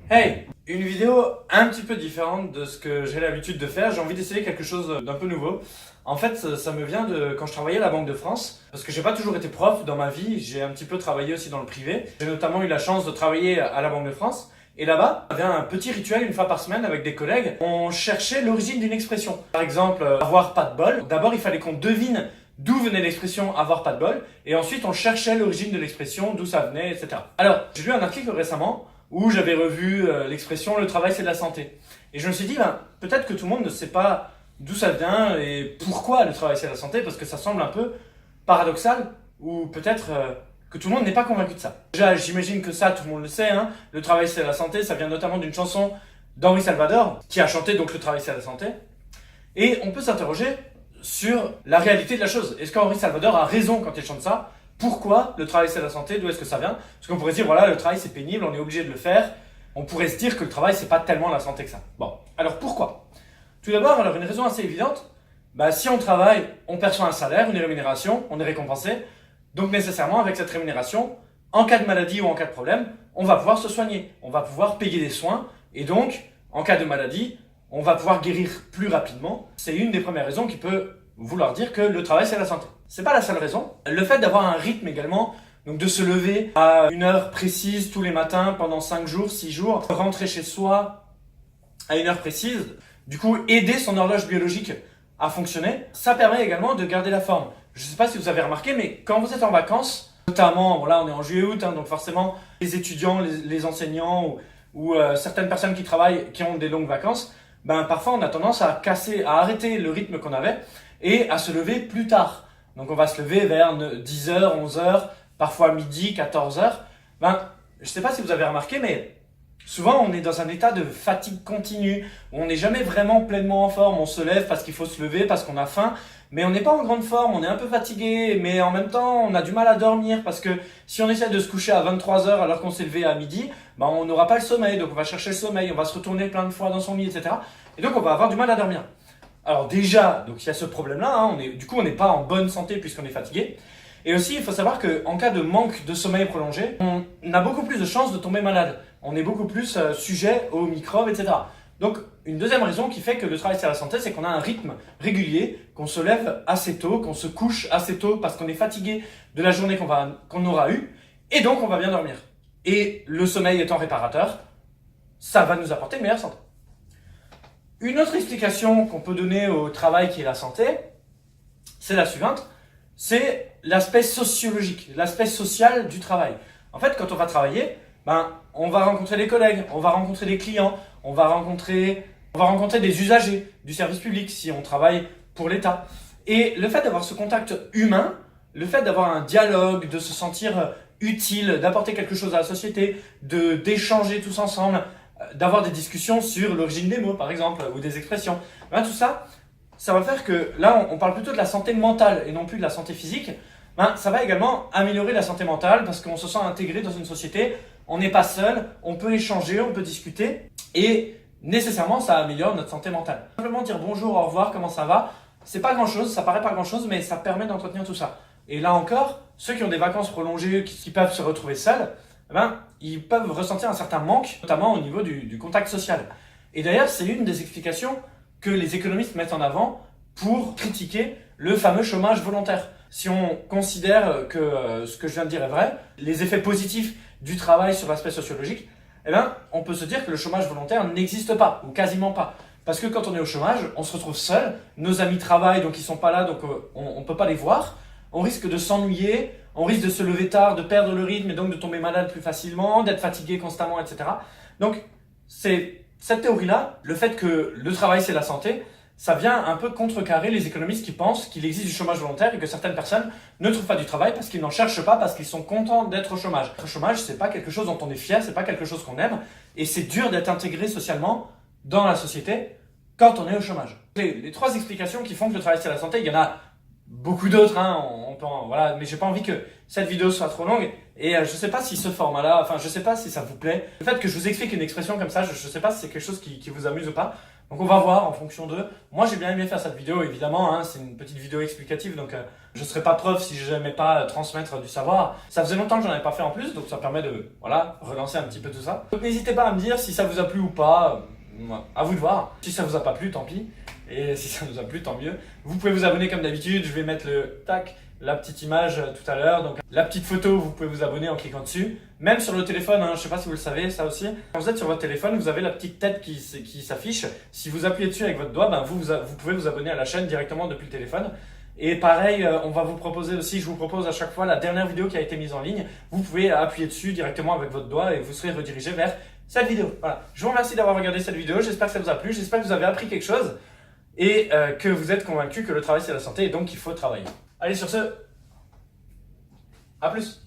Hey! Une vidéo un petit peu différente de ce que j'ai l'habitude de faire. J'ai envie d'essayer quelque chose d'un peu nouveau. En fait, ça me vient de quand je travaillais à la Banque de France. Parce que j'ai pas toujours été prof dans ma vie. J'ai un petit peu travaillé aussi dans le privé. J'ai notamment eu la chance de travailler à la Banque de France. Et là-bas, il y avait un petit rituel une fois par semaine avec des collègues. On cherchait l'origine d'une expression. Par exemple, avoir pas de bol. D'abord, il fallait qu'on devine d'où venait l'expression avoir pas de bol. Et ensuite, on cherchait l'origine de l'expression, d'où ça venait, etc. Alors, j'ai lu un article récemment où j'avais revu l'expression « le travail c'est de la santé ». Et je me suis dit, peut-être que tout le monde ne sait pas d'où ça vient et pourquoi le travail c'est de la santé, parce que ça semble un peu paradoxal, ou peut-être que tout le monde n'est pas convaincu de ça. Déjà, j'imagine que ça, tout le monde le sait, hein, le travail c'est de la santé, ça vient notamment d'une chanson d'Henri Salvador, qui a chanté donc le travail c'est de la santé. Et on peut s'interroger sur la réalité de la chose. Est-ce qu'Henri Salvador a raison quand il chante ça ? Pourquoi le travail c'est la santé? D'où est-ce que ça vient? Parce qu'on pourrait se dire, voilà, le travail c'est pénible, on est obligé de le faire. On pourrait se dire que le travail c'est pas tellement la santé que ça. Bon, alors pourquoi? Tout d'abord, alors une raison assez évidente, si on travaille, on perçoit un salaire, une rémunération, on est récompensé. Donc nécessairement, avec cette rémunération, en cas de maladie ou en cas de problème, on va pouvoir se soigner. On va pouvoir payer des soins. Et donc, en cas de maladie, on va pouvoir guérir plus rapidement. C'est une des premières raisons qui peut vouloir dire que le travail c'est la santé. C'est pas la seule raison. Le fait d'avoir un rythme également, donc de se lever à une heure précise tous les matins pendant 5 jours, 6 jours, rentrer chez soi à une heure précise, du coup aider son horloge biologique à fonctionner, ça permet également de garder la forme. Je sais pas si vous avez remarqué, mais quand vous êtes en vacances, notamment, là on est en juillet-août, donc forcément les étudiants, les enseignants ou certaines personnes qui travaillent, qui ont des longues vacances, parfois on a tendance à arrêter le rythme qu'on avait et à se lever plus tard. Donc on va se lever vers 10h, 11h, parfois midi, 14h. Je sais pas si vous avez remarqué, mais souvent on est dans un état de fatigue continue, où on n'est jamais vraiment pleinement en forme. On se lève parce qu'il faut se lever, parce qu'on a faim, mais on n'est pas en grande forme, on est un peu fatigué, mais en même temps on a du mal à dormir, parce que si on essaie de se coucher à 23h alors qu'on s'est levé à midi, on n'aura pas le sommeil, donc on va chercher le sommeil, on va se retourner plein de fois dans son lit, etc. Et donc on va avoir du mal à dormir. Alors déjà, donc il y a ce problème-là, du coup on n'est pas en bonne santé puisqu'on est fatigué. Et aussi, il faut savoir qu'en cas de manque de sommeil prolongé, on a beaucoup plus de chances de tomber malade. On est beaucoup plus sujet aux microbes, etc. Donc une deuxième raison qui fait que le travail c'est la santé, c'est qu'on a un rythme régulier, qu'on se lève assez tôt, qu'on se couche assez tôt parce qu'on est fatigué de la journée qu'on aura eue, et donc on va bien dormir. Et le sommeil étant réparateur, ça va nous apporter une meilleure santé. Une autre explication qu'on peut donner au travail qui est la santé, c'est la suivante, c'est l'aspect sociologique, l'aspect social du travail. En fait, quand on va travailler, on va rencontrer des collègues, on va rencontrer des clients, on va rencontrer des usagers du service public si on travaille pour l'État. Et le fait d'avoir ce contact humain, le fait d'avoir un dialogue, de se sentir utile, d'apporter quelque chose à la société, d'échanger tous ensemble, d'avoir des discussions sur l'origine des mots par exemple, ou des expressions. Tout ça, ça va faire que là on parle plutôt de la santé mentale et non plus de la santé physique. Ça va également améliorer la santé mentale parce qu'on se sent intégré dans une société, on n'est pas seul, on peut échanger, on peut discuter et nécessairement ça améliore notre santé mentale. Simplement dire bonjour, au revoir, comment ça va, c'est pas grand chose, ça paraît pas grand chose, mais ça permet d'entretenir tout ça. Et là encore, ceux qui ont des vacances prolongées, qui peuvent se retrouver seuls, ils peuvent ressentir un certain manque, notamment au niveau du contact social. Et d'ailleurs, c'est une des explications que les économistes mettent en avant pour critiquer le fameux chômage volontaire. Si on considère que ce que je viens de dire est vrai, les effets positifs du travail sur l'aspect sociologique, on peut se dire que le chômage volontaire n'existe pas, ou quasiment pas. Parce que quand on est au chômage, on se retrouve seul, nos amis travaillent, donc ils sont pas là, donc on peut pas les voir. On risque de s'ennuyer, on risque de se lever tard, de perdre le rythme et donc de tomber malade plus facilement, d'être fatigué constamment, etc. Donc, c'est cette théorie-là, le fait que le travail c'est la santé, ça vient un peu contrecarrer les économistes qui pensent qu'il existe du chômage volontaire et que certaines personnes ne trouvent pas du travail parce qu'ils n'en cherchent pas, parce qu'ils sont contents d'être au chômage. Être au chômage, c'est pas quelque chose dont on est fier, c'est pas quelque chose qu'on aime et c'est dur d'être intégré socialement dans la société quand on est au chômage. Les 3 explications qui font que le travail c'est la santé, il y en a beaucoup d'autres, mais j'ai pas envie que cette vidéo soit trop longue et je sais pas si ce format-là, je sais pas si ça vous plaît. Le fait que je vous explique une expression comme ça, je sais pas si c'est quelque chose qui vous amuse ou pas, Donc on va voir en fonction d'eux. Moi j'ai bien aimé faire cette vidéo, évidemment, hein, c'est une petite vidéo explicative, donc je serais pas prof si je n'aimais pas transmettre du savoir. Ça faisait longtemps que j'en avais pas fait en plus, donc ça permet de voilà, relancer un petit peu tout ça. Donc n'hésitez pas à me dire si ça vous a plu ou pas, à vous de voir. Si ça vous a pas plu, tant pis. Et si ça nous a plu, tant mieux. Vous pouvez vous abonner comme d'habitude, je vais mettre la petite image tout à l'heure, donc la petite photo, vous pouvez vous abonner en cliquant dessus. Même sur le téléphone, hein, je sais pas si vous le savez, ça aussi. Quand vous êtes sur votre téléphone, vous avez la petite tête qui s'affiche. Si vous appuyez dessus avec votre doigt, ben vous pouvez vous abonner à la chaîne directement depuis le téléphone. Et pareil, on va vous proposer aussi, je vous propose à chaque fois la dernière vidéo qui a été mise en ligne. Vous pouvez appuyer dessus directement avec votre doigt et vous serez redirigé vers cette vidéo. Voilà. Je vous remercie d'avoir regardé cette vidéo, j'espère que ça vous a plu, j'espère que vous avez appris quelque chose et que vous êtes convaincu que le travail c'est la santé et donc qu'il faut travailler. Allez, sur ce, à plus!